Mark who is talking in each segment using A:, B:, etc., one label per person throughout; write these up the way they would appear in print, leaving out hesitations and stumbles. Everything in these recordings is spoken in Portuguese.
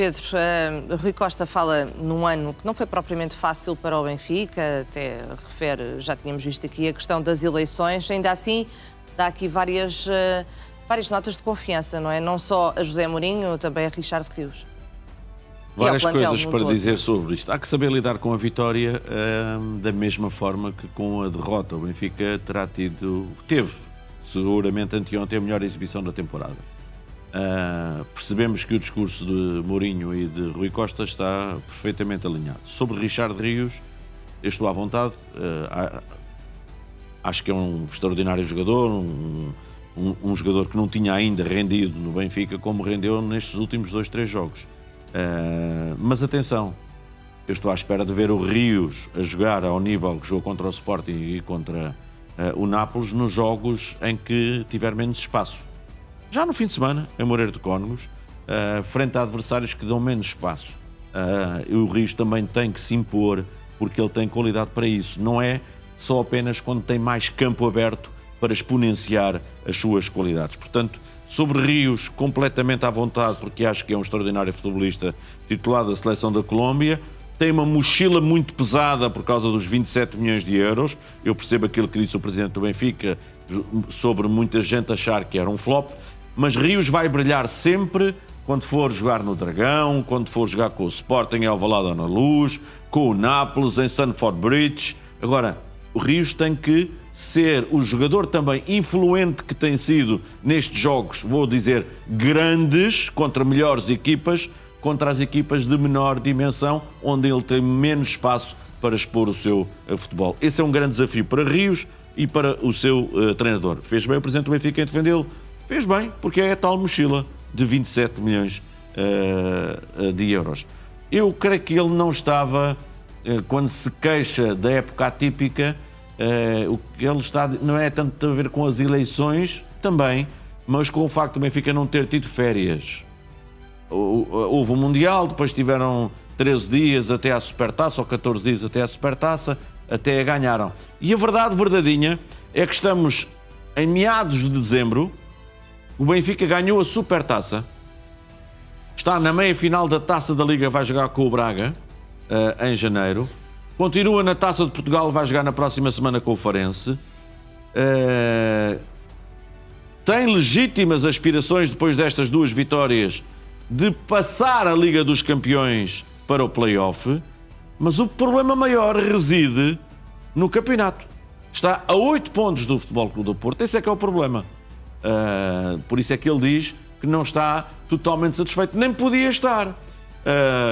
A: Pedro, Rui Costa fala num ano que não foi propriamente fácil para o Benfica, até refere, já tínhamos visto aqui, a questão das eleições. Ainda assim, dá aqui várias notas de confiança, não é? Não só a José Mourinho, também a Richard Rios.
B: Várias coisas para dizer sobre isto. Há que saber lidar com a vitória da mesma forma que com a derrota. O Benfica teve seguramente anteontem a melhor exibição da temporada. Percebemos que o discurso de Mourinho e de Rui Costa está perfeitamente alinhado. Sobre Richard Rios, eu estou à vontade. Acho que é um extraordinário jogador, um jogador que não tinha ainda rendido no Benfica como rendeu nestes últimos 2-3 jogos. Mas atenção, eu estou à espera de ver o Rios a jogar ao nível que jogou contra o Sporting e contra o Nápoles nos jogos em que tiver menos espaço. Já no fim de semana, em Moreira de Cónegos, frente a adversários que dão menos espaço. O Rios também tem que se impor, porque ele tem qualidade para isso. Não é só apenas quando tem mais campo aberto para exponenciar as suas qualidades. Portanto, sobre Rios, completamente à vontade, porque acho que é um extraordinário futebolista titular da Seleção da Colômbia. Tem uma mochila muito pesada por causa dos 27 milhões de euros. Eu percebo aquilo que disse o Presidente do Benfica sobre muita gente achar que era um flop, mas Rios vai brilhar sempre quando for jogar no Dragão, quando for jogar com o Sporting em Alvalade ou na Luz, com o Nápoles, em Stamford Bridge. Agora, o Rios tem que ser o jogador também influente que tem sido nestes jogos, vou dizer, grandes, contra melhores equipas, contra as equipas de menor dimensão, onde ele tem menos espaço para expor o seu futebol. Esse é um grande desafio para Rios e para o seu treinador. Fez bem o Presidente do Benfica em defendê-lo? Fez bem, porque é a tal mochila de 27 milhões de euros. Eu creio que ele não estava, quando se queixa da época atípica, o que ele está não é tanto a ver com as eleições, também, mas com o facto do Benfica não ter tido férias. Houve um Mundial, depois tiveram 13 dias até à Supertaça, ou 14 dias até à Supertaça, até a ganharam. E a verdade verdadeira é que estamos em meados de dezembro, o Benfica ganhou a Supertaça, está na meia-final da Taça da Liga, vai jogar com o Braga, em janeiro. Continua na Taça de Portugal, vai jogar na próxima semana com o Farense. Tem legítimas aspirações, depois destas duas vitórias, de passar a Liga dos Campeões para o play-off, mas o problema maior reside no campeonato. Está a 8 pontos do Futebol Clube do Porto, esse é que é o problema. Por isso é que ele diz que não está totalmente satisfeito, nem podia estar.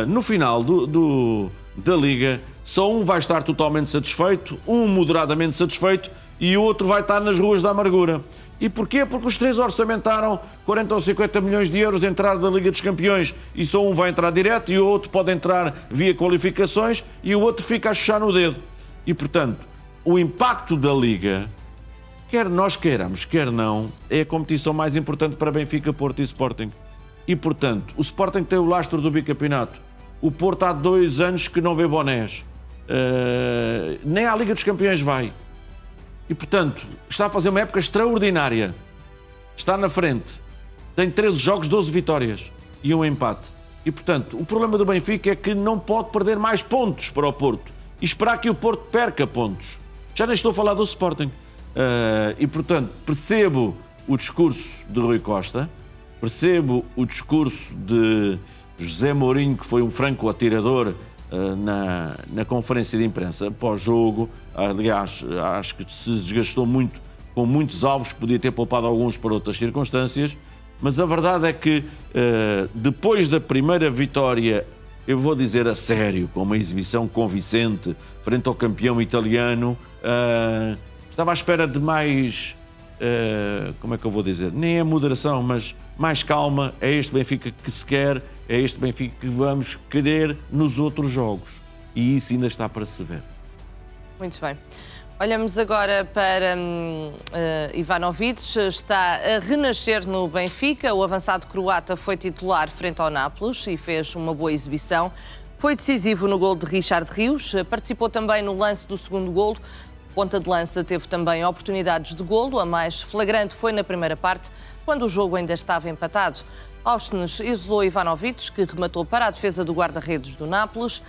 B: No final da Liga, só um vai estar totalmente satisfeito, um moderadamente satisfeito e o outro vai estar nas ruas da amargura. E porquê? Porque os três orçamentaram 40 ou 50 milhões de euros de entrada da Liga dos Campeões e só um vai entrar direto e o outro pode entrar via qualificações e o outro fica a chuchar no dedo. E, portanto, o impacto da Liga, quer nós queiramos, quer não, é a competição mais importante para Benfica, Porto e Sporting. E, portanto, o Sporting tem o lastro do bicampeonato. O Porto há 2 anos que não vê bonés. Nem à Liga dos Campeões vai. E, portanto, está a fazer uma época extraordinária. Está na frente. Tem 13 jogos, 12 vitórias e um empate. E, portanto, o problema do Benfica é que não pode perder mais pontos para o Porto e esperar que o Porto perca pontos. Já nem estou a falar do Sporting. E, portanto, percebo o discurso de Rui Costa, percebo o discurso de José Mourinho, que foi um franco atirador na conferência de imprensa pós-jogo. Aliás, acho que se desgastou muito com muitos alvos, podia ter poupado alguns para outras circunstâncias, mas a verdade é que depois da primeira vitória, eu vou dizer a sério, com uma exibição convincente frente ao campeão italiano, estava à espera de mais, como é que eu vou dizer, nem é moderação, mas mais calma. É este Benfica que se quer, é este Benfica que vamos querer nos outros jogos. E isso ainda está para se ver.
A: Muito bem. Olhamos agora para Ivanovic, está a renascer no Benfica. O avançado croata foi titular frente ao Nápoles e fez uma boa exibição. Foi decisivo no golo de Richard Rios, participou também no lance do segundo golo. Ponta de lança teve também oportunidades de golo, a mais flagrante foi na primeira parte, quando o jogo ainda estava empatado. Auschwitz isolou Ivanovic, que rematou para a defesa do guarda-redes do Nápoles.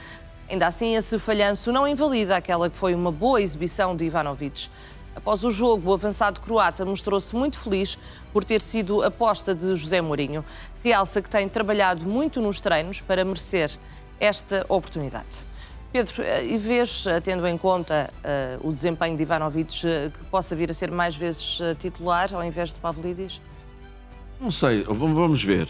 A: Ainda assim, esse falhanço não invalida aquela que foi uma boa exibição de Ivanovic. Após o jogo, o avançado croata mostrou-se muito feliz por ter sido aposta de José Mourinho. Realça que tem trabalhado muito nos treinos para merecer esta oportunidade. Pedro, e vês, tendo em conta o desempenho de Ivanovic, que possa vir a ser mais vezes titular ao invés de Pavlidis?
B: Não sei, vamos ver.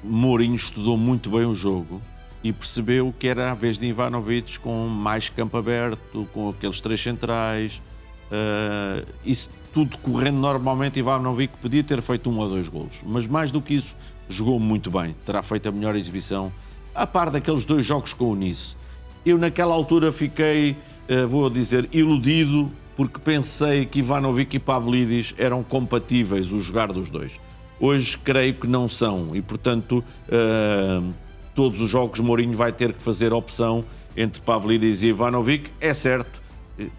B: Mourinho estudou muito bem o jogo e percebeu que era a vez de Ivanovic com mais campo aberto, com aqueles três centrais. Isso tudo correndo normalmente, Ivanovic podia ter feito 1 ou 2 golos. Mas mais do que isso, jogou muito bem. Terá feito a melhor exibição, a par daqueles 2 jogos com o Nice. Eu naquela altura fiquei, vou dizer, iludido, porque pensei que Ivanovic e Pavlidis eram compatíveis, o jogar dos dois. Hoje creio que não são e, portanto, todos os jogos Mourinho vai ter que fazer opção entre Pavlidis e Ivanovic. É certo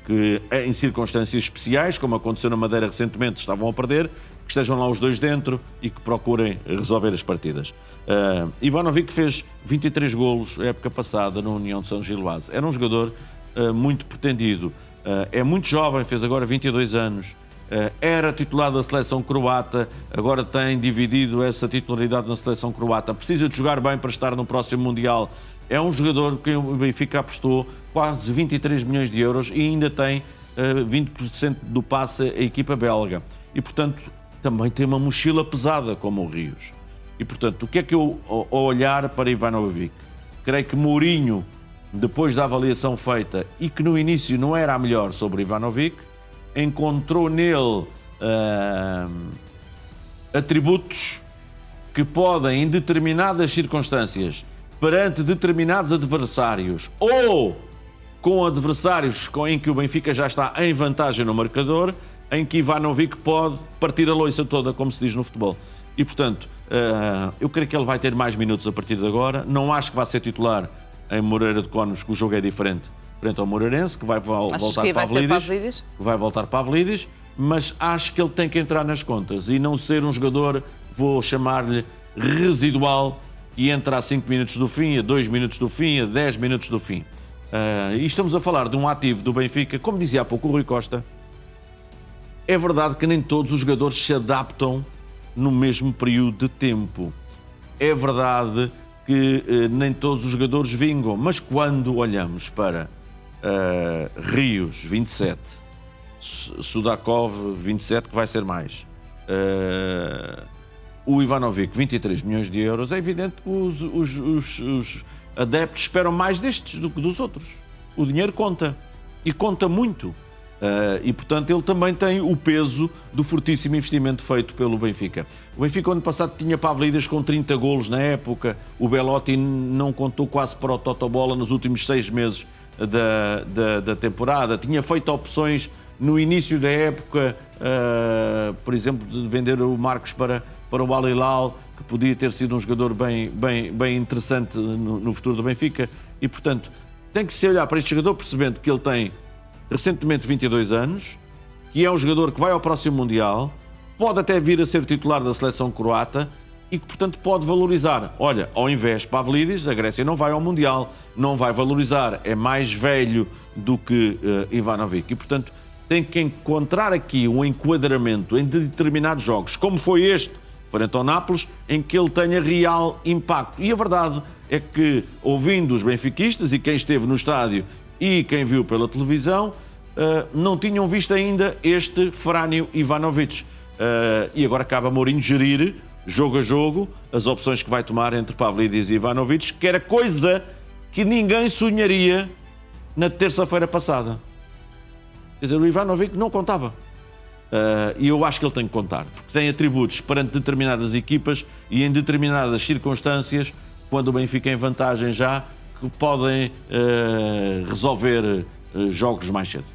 B: que em circunstâncias especiais, como aconteceu na Madeira recentemente, estavam a perder, que estejam lá os dois dentro e que procurem resolver as partidas. Ivanovic fez 23 golos a época passada na União de São Gilvase. Era um jogador muito pretendido. É muito jovem, fez agora 22 anos. Era titular da seleção croata, agora tem dividido essa titularidade na seleção croata. Precisa de jogar bem para estar no próximo Mundial. É um jogador que o Benfica apostou quase 23 milhões de euros e ainda tem 20% do passe à equipa belga. E, portanto, também tem uma mochila pesada como o Rios. E, portanto, o que é que eu, ao olhar para Ivanovic, creio que Mourinho, depois da avaliação feita e que no início não era a melhor sobre Ivanovic, encontrou nele atributos que podem, em determinadas circunstâncias, perante determinados adversários ou com adversários em que o Benfica já está em vantagem no marcador, em que Ivanovic pode partir a loiça toda, como se diz no futebol. E, portanto, eu creio que ele vai ter mais minutos a partir de agora. Não acho que vai ser titular em Moreira de Cónegos, que o jogo é diferente frente ao Moreirense, que vai voltar Pavlidis, vai voltar Pavlidis, mas acho que ele tem que entrar nas contas e não ser um jogador, vou chamar-lhe residual, que entra a 5 minutos do fim, a 2 minutos do fim, a 10 minutos do fim. E estamos a falar de um ativo do Benfica, como dizia há pouco o Rui Costa. É verdade que nem todos os jogadores se adaptam no mesmo período de tempo. É verdade que nem todos os jogadores vingam, mas quando olhamos para Rios, 27, Sudakov, 27, que vai ser mais, o Ivanovic, 23 milhões de euros, é evidente que os adeptos esperam mais destes do que dos outros. O dinheiro conta, e conta muito. E, portanto, ele também tem o peso do fortíssimo investimento feito pelo Benfica. O Benfica, ano passado, tinha Pavlidis com 30 golos na época. O Belotti não contou quase para o Totobola nos últimos 6 meses da temporada. Tinha feito opções no início da época, por exemplo, de vender o Marcos para o Al Hilal, que podia ter sido um jogador bem interessante no futuro do Benfica. E, portanto, tem que se olhar para este jogador percebendo que ele tem recentemente 22 anos, que é um jogador que vai ao próximo Mundial, pode até vir a ser titular da seleção croata e que, portanto, pode valorizar. Olha, ao invés de Pavlidis, a Grécia não vai ao Mundial, não vai valorizar, é mais velho do que Ivanovic. E, portanto, tem que encontrar aqui um enquadramento em determinados jogos, como foi este, frente ao Nápoles, em que ele tenha real impacto. E a verdade é que, ouvindo os benfiquistas e quem esteve no estádio e quem viu pela televisão, não tinham visto ainda este Frânio Ivanovic. E agora acaba Mourinho gerir, jogo a jogo, as opções que vai tomar entre Pavlidis e Ivanovic, que era coisa que ninguém sonharia na terça-feira passada. Quer dizer, o Ivanovic não contava. E eu acho que ele tem que contar, porque tem atributos perante determinadas equipas e em determinadas circunstâncias, quando o Benfica é em vantagem já, que podem resolver jogos mais cedo.